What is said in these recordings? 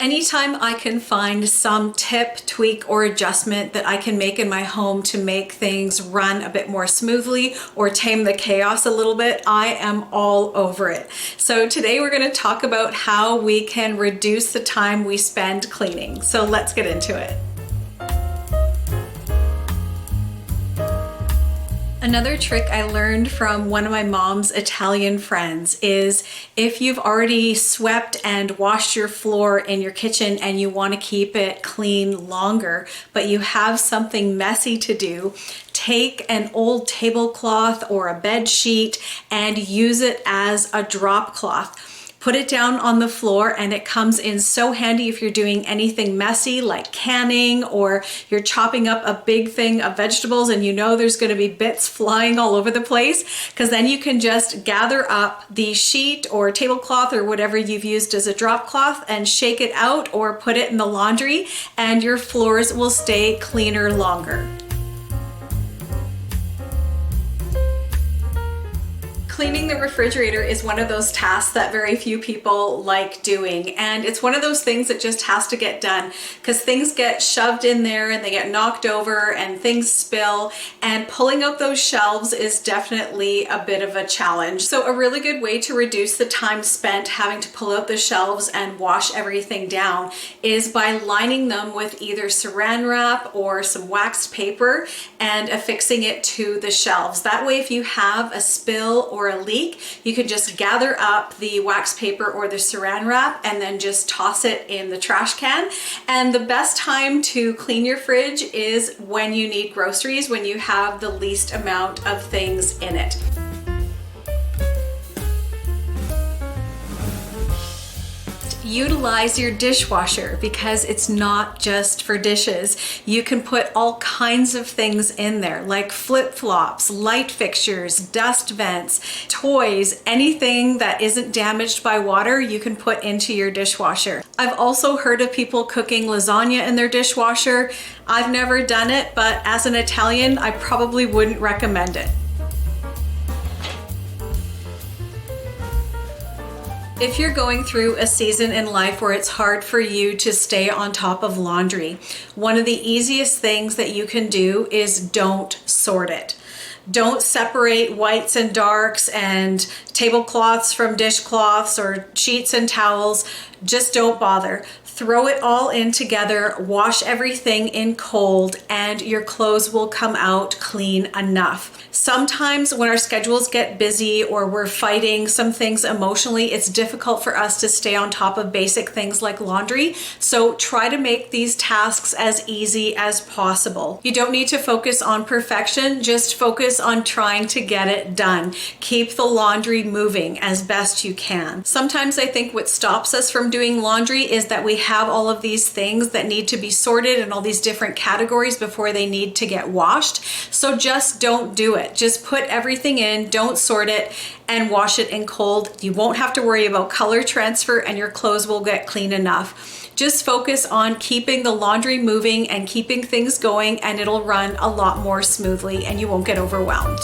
Anytime I can find some tip, tweak, or adjustment that I can make in my home to make things run a bit more smoothly or tame the chaos a little bit, I am all over it. So today we're going to talk about how we can reduce the time we spend cleaning. So let's get into it. Another trick I learned from one of my mom's Italian friends is if you've already swept and washed your floor in your kitchen and you want to keep it clean longer, but you have something messy to do, take an old tablecloth or a bed sheet and use it as a drop cloth. Put it down on the floor and it comes in so handy if you're doing anything messy like canning or you're chopping up a big thing of vegetables and you know there's going to be bits flying all over the place, because then you can just gather up the sheet or tablecloth or whatever you've used as a drop cloth and shake it out or put it in the laundry and your floors will stay cleaner longer. Cleaning the refrigerator is one of those tasks that very few people like doing, and it's one of those things that just has to get done because things get shoved in there and they get knocked over and things spill, and pulling out those shelves is definitely a bit of a challenge. So a really good way to reduce the time spent having to pull out the shelves and wash everything down is by lining them with either saran wrap or some waxed paper and affixing it to the shelves. That way if you have a spill or a leak, you can just gather up the wax paper or the saran wrap and then just toss it in the trash can. And the best time to clean your fridge is when you need groceries, when you have the least amount of things in it. Utilize your dishwasher because it's not just for dishes. You can put all kinds of things in there like flip-flops, light fixtures, dust vents, toys, anything that isn't damaged by water you can put into your dishwasher. I've also heard of people cooking lasagna in their dishwasher. I've never done it, but as an Italian, I probably wouldn't recommend it. If you're going through a season in life where it's hard for you to stay on top of laundry, one of the easiest things that you can do is don't sort it. Don't separate whites and darks and tablecloths from dishcloths or sheets and towels. Just don't bother. Throw it all in together, wash everything in cold, and your clothes will come out clean enough. Sometimes when our schedules get busy or we're fighting some things emotionally, it's difficult for us to stay on top of basic things like laundry. So try to make these tasks as easy as possible. You don't need to focus on perfection, just focus on trying to get it done. Keep the laundry moving as best you can. Sometimes I think what stops us from doing laundry is that we have all of these things that need to be sorted in all these different categories before they need to get washed. So just don't do it. Just put everything in, don't sort it, and wash it in cold. You won't have to worry about color transfer and your clothes will get clean enough. Just focus on keeping the laundry moving and keeping things going, and it'll run a lot more smoothly and you won't get overwhelmed.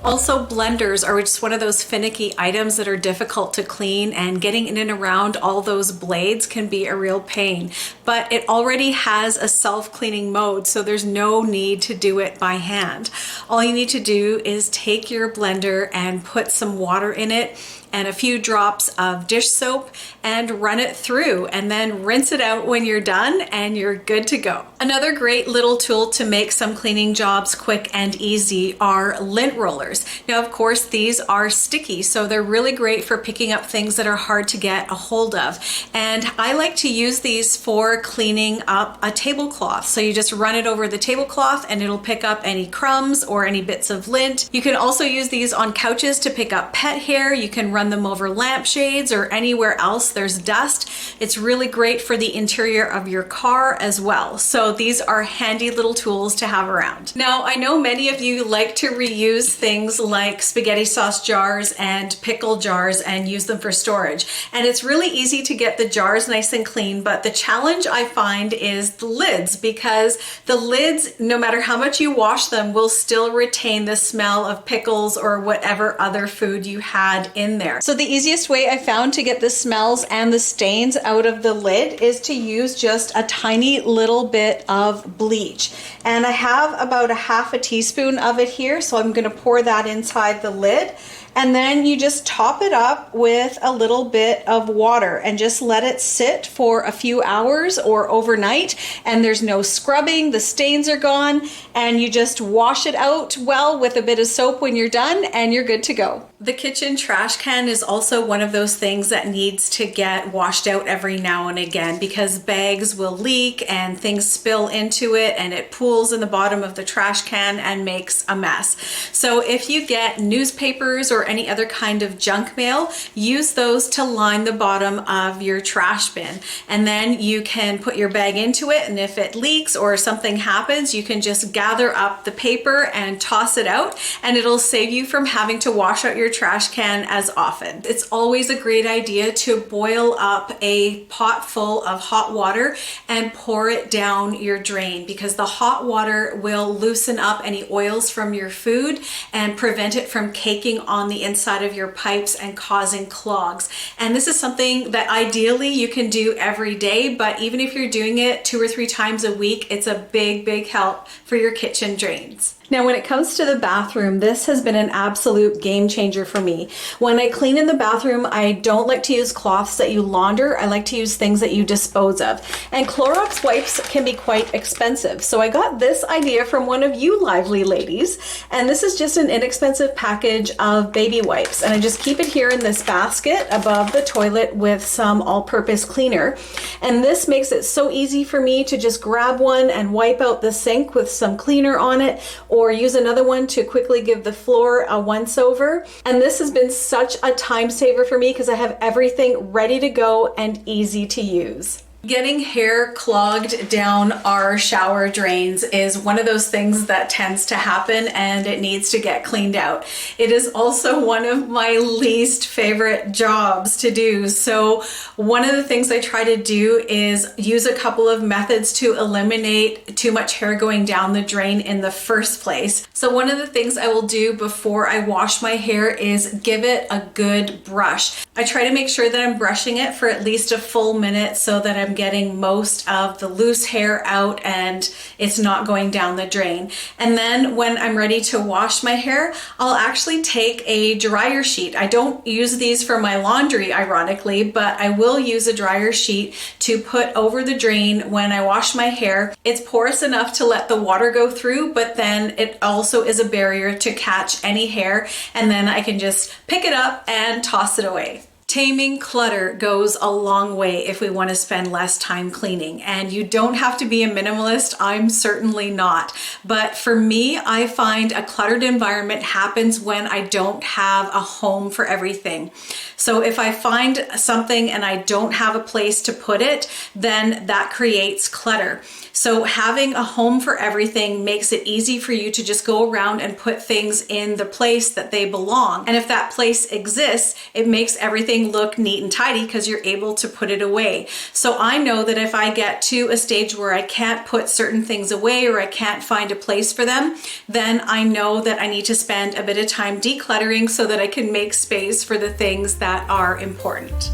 Also, blenders are just one of those finicky items that are difficult to clean, and getting in and around all those blades can be a real pain. But it already has a self-cleaning mode, so there's no need to do it by hand. All you need to do is take your blender and put some water in it and a few drops of dish soap and run it through, and then rinse it out when you're done and you're good to go. Another great little tool to make some cleaning jobs quick and easy are lint rollers. Now, of course, these are sticky, so they're really great for picking up things that are hard to get a hold of. And I like to use these for cleaning up a tablecloth. So you just run it over the tablecloth and it'll pick up any crumbs or any bits of lint. You can also use these on couches to pick up pet hair. You can run them over lampshades or anywhere else there's dust. It's really great for the interior of your car as well. So these are handy little tools to have around. Now, I know many of you like to reuse things things like spaghetti sauce jars and pickle jars and use them for storage. And it's really easy to get the jars nice and clean, but the challenge I find is the lids, because the lids, no matter how much you wash them, will still retain the smell of pickles or whatever other food you had in there. So the easiest way I found to get the smells and the stains out of the lid is to use just a tiny little bit of bleach. And I have about a half a teaspoon of it here, so I'm going to pour that inside the lid. And then you just top it up with a little bit of water and just let it sit for a few hours or overnight. And there's no scrubbing, the stains are gone, and you just wash it out well with a bit of soap when you're done and you're good to go. The kitchen trash can is also one of those things that needs to get washed out every now and again, because bags will leak and things spill into it and it pools in the bottom of the trash can and makes a mess. So if you get newspapers or any other kind of junk mail, use those to line the bottom of your trash bin. And then you can put your bag into it, and if it leaks or something happens, you can just gather up the paper and toss it out, and it'll save you from having to wash out your trash can as often. It's always a great idea to boil up a pot full of hot water and pour it down your drain, because the hot water will loosen up any oils from your food and prevent it from caking on the inside of your pipes and causing clogs. And this is something that ideally you can do every day, but even if you're doing it 2 or 3 times a week, it's a big help for your kitchen drains. Now, when it comes to the bathroom, this has been an absolute game changer for me. When I clean in the bathroom, I don't like to use cloths that you launder. I like to use things that you dispose of. And Clorox wipes can be quite expensive. So I got this idea from one of you lively ladies. And this is just an inexpensive package of baby wipes. And I just keep it here in this basket above the toilet with some all-purpose cleaner. And this makes it so easy for me to just grab one and wipe out the sink with some cleaner on it, or use another one to quickly give the floor a once over. And this has been such a time saver for me because I have everything ready to go and easy to use. Getting hair clogged down our shower drains is one of those things that tends to happen, and it needs to get cleaned out. It is also one of my least favorite jobs to do. So one of the things I try to do is use a couple of methods to eliminate too much hair going down the drain in the first place. So one of the things I will do before I wash my hair is give it a good brush. I try to make sure that I'm brushing it for at least a full minute so that I'm getting most of the loose hair out and it's not going down the drain. And then when I'm ready to wash my hair, I'll actually take a dryer sheet. I don't use these for my laundry, ironically, but I will use a dryer sheet to put over the drain when I wash my hair. It's porous enough to let the water go through, but then it also is a barrier to catch any hair, and then I can just pick it up and toss it away. Taming clutter goes a long way if we want to spend less time cleaning, and you don't have to be a minimalist. I'm certainly not, but for me, I find a cluttered environment happens when I don't have a home for everything. So if I find something and I don't have a place to put it, then that creates clutter. So having a home for everything makes it easy for you to just go around and put things in the place that they belong. And if that place exists, it makes everything look neat and tidy because you're able to put it away. So I know that if I get to a stage where I can't put certain things away or I can't find a place for them, then I know that I need to spend a bit of time decluttering so that I can make space for the things that are important.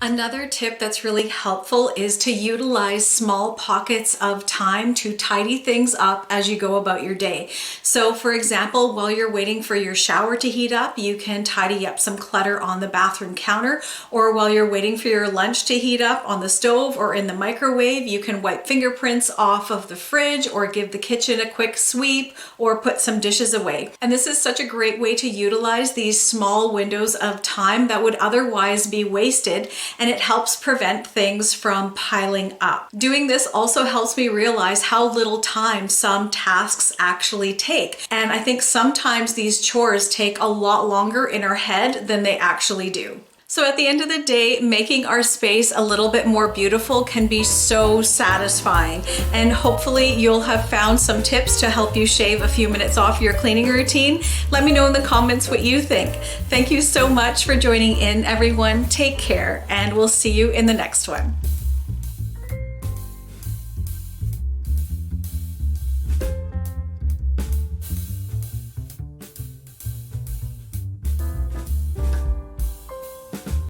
Another tip that's really helpful is to utilize small pockets of time to tidy things up as you go about your day. So for example, while you're waiting for your shower to heat up, you can tidy up some clutter on the bathroom counter, or while you're waiting for your lunch to heat up on the stove or in the microwave, you can wipe fingerprints off of the fridge or give the kitchen a quick sweep or put some dishes away. And this is such a great way to utilize these small windows of time that would otherwise be wasted. and it helps prevent things from piling up. Doing this also helps me realize how little time some tasks actually take. And I think sometimes these chores take a lot longer in our head than they actually do. So at the end of the day, making our space a little bit more beautiful can be so satisfying. And hopefully you'll have found some tips to help you shave a few minutes off your cleaning routine. Let me know in the comments what you think. Thank you so much for joining in, everyone. Take care, and we'll see you in the next one.